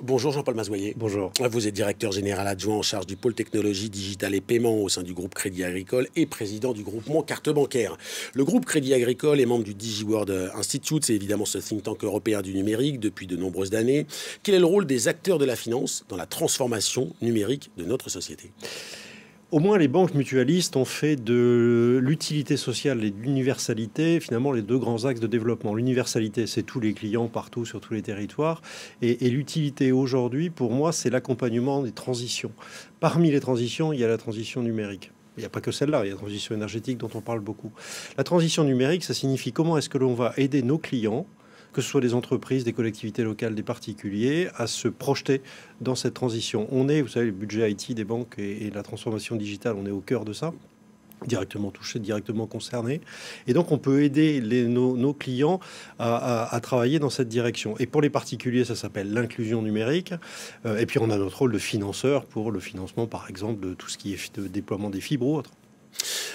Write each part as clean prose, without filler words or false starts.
Bonjour Jean-Paul Mazoyer. Bonjour. Vous êtes directeur général adjoint en charge du pôle technologie, digital et paiement au sein du groupe Crédit Agricole et président du groupement Carte Bancaire. Le groupe Crédit Agricole est membre du DigiWorld Institute, c'est évidemment ce think tank européen du numérique depuis de nombreuses années. Quel est le rôle des acteurs de la finance dans la transformation numérique de notre société ? Au moins, les banques mutualistes ont fait de l'utilité sociale et de l'universalité, finalement, les deux grands axes de développement. L'universalité, c'est tous les clients partout, sur tous les territoires. Et l'utilité aujourd'hui, pour moi, c'est l'accompagnement des transitions. Parmi les transitions, il y a la transition numérique. Il n'y a pas que celle-là, il y a la transition énergétique dont on parle beaucoup. La transition numérique, ça signifie comment est-ce que l'on va aider nos clients, que ce soit des entreprises, des collectivités locales, des particuliers, à se projeter dans cette transition. On est, vous savez, le budget IT des banques et la transformation digitale, on est au cœur de ça, directement touché, directement concerné. Et donc, on peut aider nos clients à travailler dans cette direction. Et pour les particuliers, ça s'appelle l'inclusion numérique. Et puis, on a notre rôle de financeur pour le financement, par exemple, de tout ce qui est de déploiement des fibres ou autres.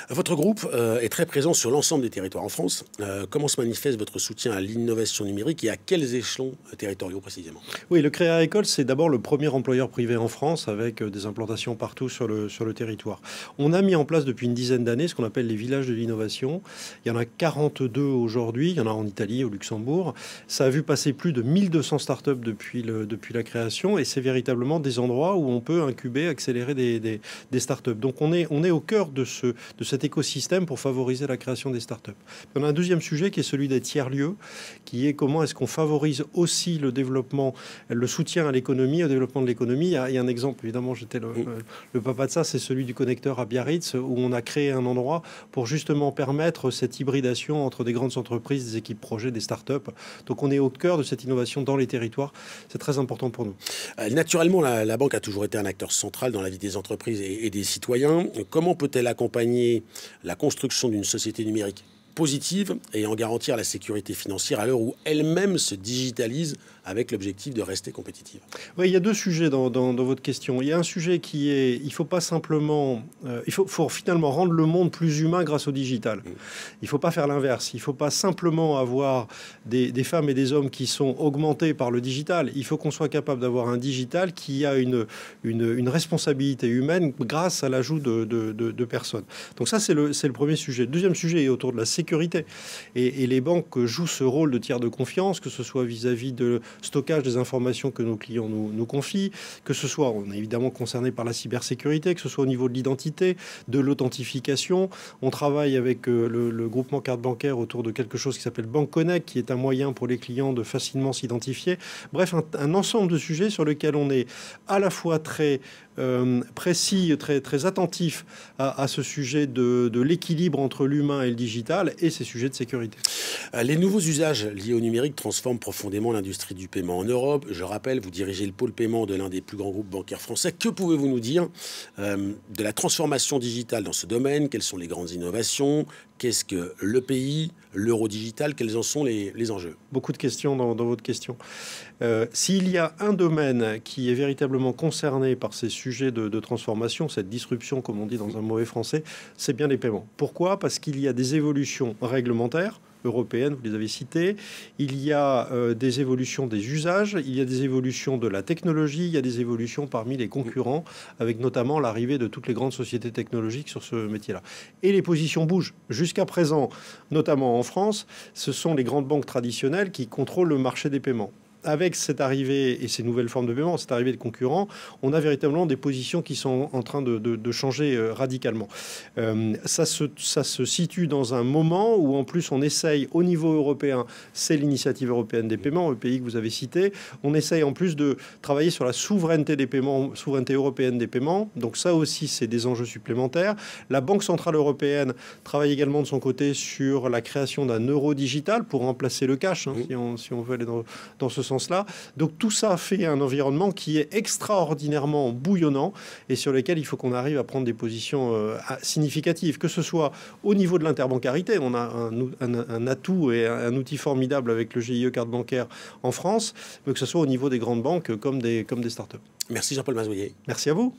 Votre groupe est très présent sur l'ensemble des territoires en France. Comment se manifeste votre soutien à l'innovation numérique et à quels échelons territoriaux précisément ? Oui, le Crédit Agricole, c'est d'abord le premier employeur privé en France avec des implantations partout sur le territoire. On a mis en place depuis une dizaine d'années ce qu'on appelle les villages de l'innovation. Il y en a 42 aujourd'hui, il y en a en Italie, au Luxembourg. Ça a vu passer plus de 1200 startups depuis la création et c'est véritablement des endroits où on peut incuber, accélérer des startups. Donc on est au cœur de cet écosystème pour favoriser la création des startups. On a un deuxième sujet qui est celui des tiers-lieux, qui est comment est-ce qu'on favorise aussi le développement, le soutien à l'économie, au développement de l'économie. Il y a un exemple, évidemment, j'étais le papa de ça, c'est celui du connecteur à Biarritz, où on a créé un endroit pour justement permettre cette hybridation entre des grandes entreprises, des équipes projets, des startups. Donc on est au cœur de cette innovation dans les territoires. C'est très important pour nous. Naturellement, la banque a toujours été un acteur central dans la vie des entreprises et des citoyens. Comment peut-elle accompagner la construction d'une société numérique positive et en garantir la sécurité financière à l'heure où elle-même se digitalise avec l'objectif de rester compétitive? Oui, il y a deux sujets dans votre question. Il y a un sujet qui est, il faut pas simplement, il faut finalement rendre le monde plus humain grâce au digital. Il faut pas faire l'inverse. Il faut pas simplement avoir des femmes et des hommes qui sont augmentés par le digital. Il faut qu'on soit capable d'avoir un digital qui a une responsabilité humaine grâce à l'ajout de personnes. Donc ça, c'est le premier sujet. Le deuxième sujet est autour de la sécurité. Et les banques jouent ce rôle de tiers de confiance, que ce soit vis-à-vis de stockage des informations que nos clients nous confient, que ce soit, on est évidemment concerné par la cybersécurité, que ce soit au niveau de l'identité, de l'authentification. On travaille avec le groupement Carte Bancaire autour de quelque chose qui s'appelle Banque Connect, qui est un moyen pour les clients de facilement s'identifier. Bref, un ensemble de sujets sur lesquels on est à la fois très précis, très attentif à ce sujet de l'équilibre entre l'humain et le digital et ces sujets de sécurité. Les nouveaux usages liés au numérique transforment profondément l'industrie du paiement en Europe. Je rappelle, vous dirigez le pôle paiement de l'un des plus grands groupes bancaires français. Que pouvez-vous nous dire de la transformation digitale dans ce domaine? Quelles sont les grandes innovations? Qu'est-ce que le pays, l'euro digital? Quels en sont les enjeux? Beaucoup de questions dans votre question. S'il y a un domaine qui est véritablement concerné par ces sujets de transformation, cette disruption, comme on dit dans un mauvais français, c'est bien les paiements. Pourquoi? Parce qu'il y a des évolutions réglementaires européennes, vous les avez citées, il y a des évolutions des usages, il y a des évolutions de la technologie, il y a des évolutions parmi les concurrents, avec notamment l'arrivée de toutes les grandes sociétés technologiques sur ce métier-là. Et les positions bougent. Jusqu'à présent, notamment en France, ce sont les grandes banques traditionnelles qui contrôlent le marché des paiements. Avec cette arrivée et ces nouvelles formes de paiement, cette arrivée de concurrents, on a véritablement des positions qui sont en train de changer radicalement. Ça se situe dans un moment où en plus on essaye au niveau européen, c'est l'initiative européenne des paiements, le pays que vous avez cité, on essaye en plus de travailler sur la souveraineté des paiements, souveraineté européenne des paiements, donc ça aussi c'est des enjeux supplémentaires. La Banque Centrale Européenne travaille également de son côté sur la création d'un euro digital pour remplacer le cash, si on veut aller dans ce sens. Donc tout ça fait un environnement qui est extraordinairement bouillonnant et sur lequel il faut qu'on arrive à prendre des positions significatives, que ce soit au niveau de l'interbancarité, on a un atout et un outil formidable avec le GIE Carte Bancaire en France, mais que ce soit au niveau des grandes banques comme des startups. Merci Jean-Paul Mazoyer. Merci à vous.